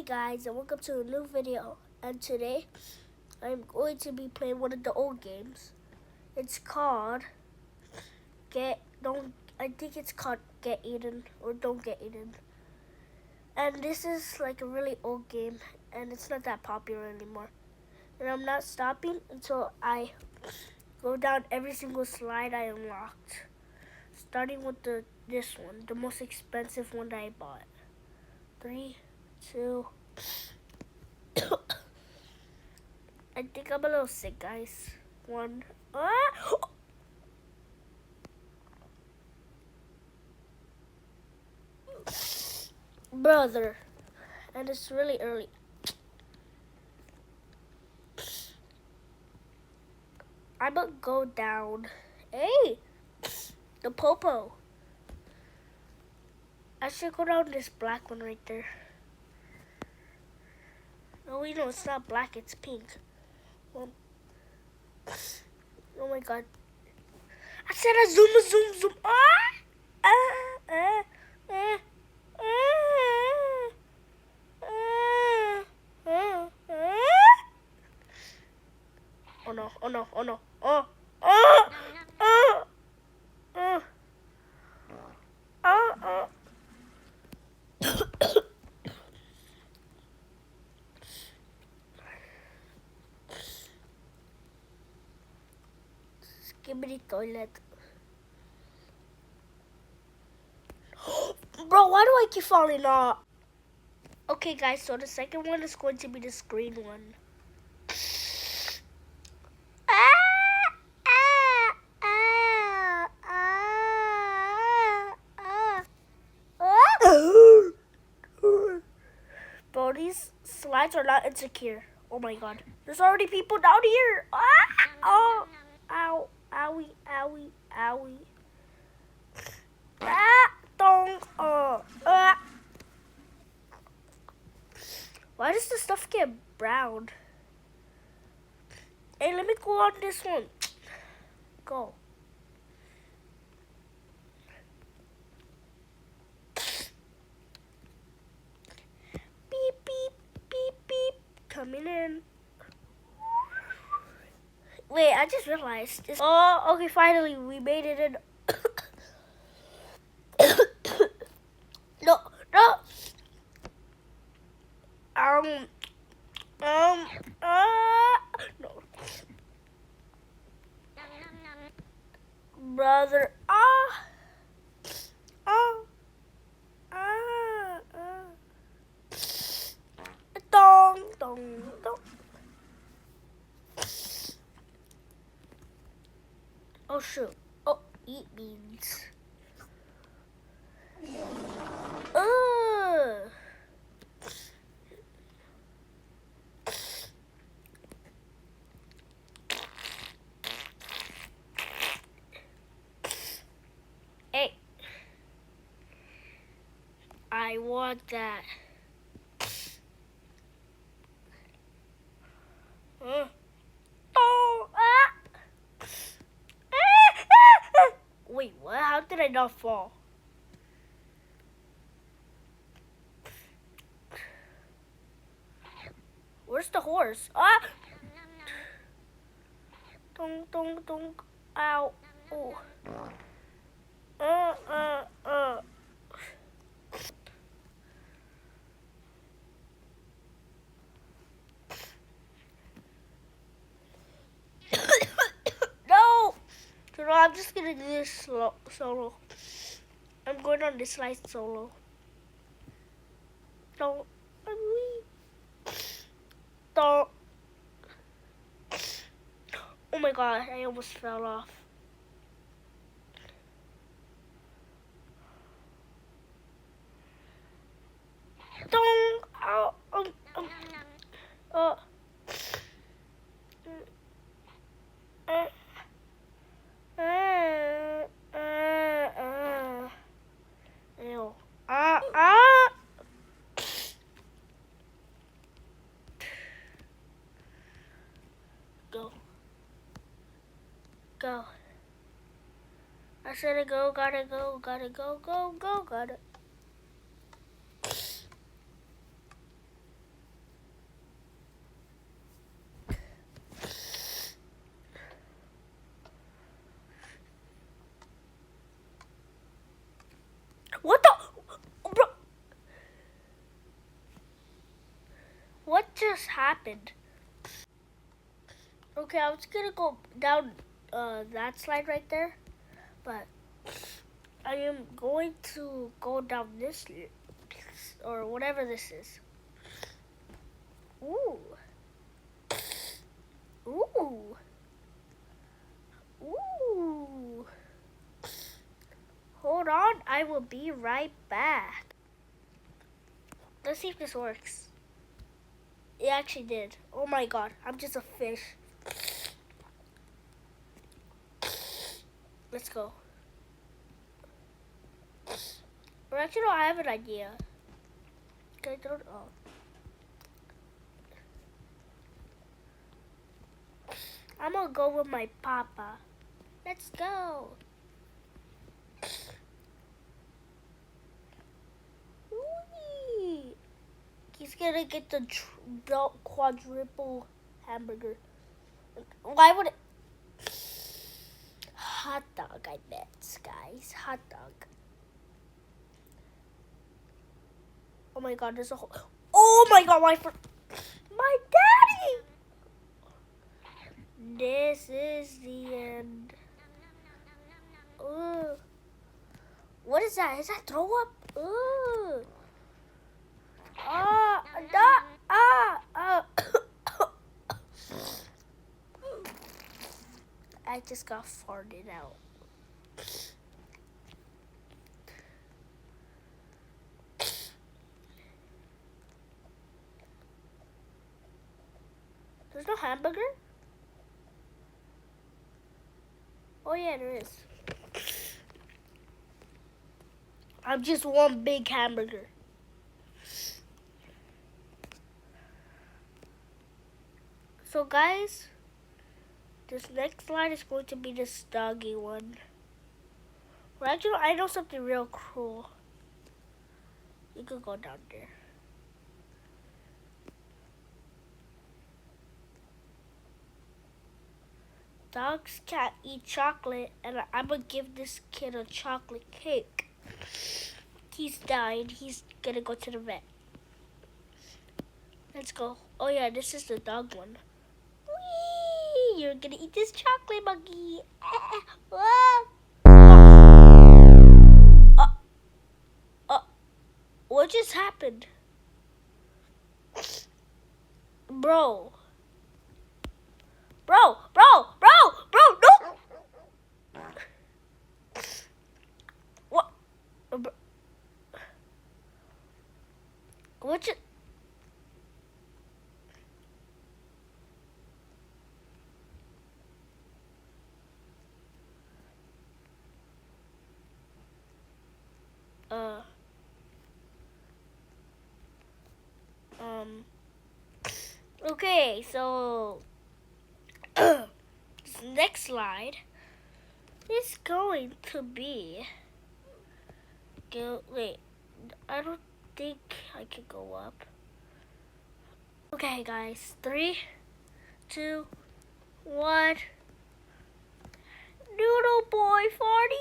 guys, and welcome to a new video. And today I'm going to be playing one of the old games. It's called Get Eaten or Don't Get Eaten. And this is like a really old game and it's not that popular anymore. And I'm not stopping until I go down every single slide I unlocked. Starting with this one, the most expensive one that I bought. 3, 2 I think I'm a little sick, guys. 1. Brother. And it's really early. I'm gonna go down. Hey! The popo. I should go down this black one right there. No, wait, no, it's not black, it's pink. Oh my god. I said a zoom. Oh no. Skibbity toilet. Bro, why do I keep falling off? Okay, guys, so the second one is going to be the screen one. Bro, these slides are not insecure. Oh my god. There's already people down here. Oh. Ow. Owie. Why does the stuff get brown? Hey, let me go on this one. Go. Beep. Coming in. Wait, I just realized this. Oh, okay, finally, we made it in. No. No. Brother, dong. Oh shoot. Oh, eat beans. Hey. I want that. Wait, what? How did I not fall? Where's the horse? Dong. Ow. Oh. No! So I'm just gonna do this solo. I'm going on this slide solo. Don't. Oh my god, I almost fell off. Don't. Ow. Ew. Go. I said go, gotta go, go. happened? Okay, I was gonna go down that slide right there, but I am going to go down this or whatever this is. Ooh. Ooh. Ooh. Hold on, I will be right back. Let's see if this works. It actually did. Oh my god, I'm just a fish. Let's go. Or actually, no, I have an idea. Can I throw it? Oh. I'm gonna go with my papa. Let's go. Whee! He's gonna get the quadruple hamburger. Why would it? Hot dog, I bet, guys. Hot dog. Oh my god, there's a whole. Oh my god, my daddy! This is the end. Ugh. What is that? Is that throw up? Ugh. I just got farted out. There's no hamburger? Oh yeah, there is. I'm just one big hamburger. So guys, this next slide is going to be this doggy one. Well, actually, I know something real cool. You could go down there. Dogs can't eat chocolate, and I'm gonna give this kid a chocolate cake. He's dying. He's gonna go to the vet. Let's go. Oh yeah, this is the dog one. Whee! You're gonna eat this chocolate monkey. What just happened? Bro, no! What? What just... Okay, so this next slide is going to be. Wait, I don't think I can go up. Okay, guys, 3, 2, 1. Noodle boy, 40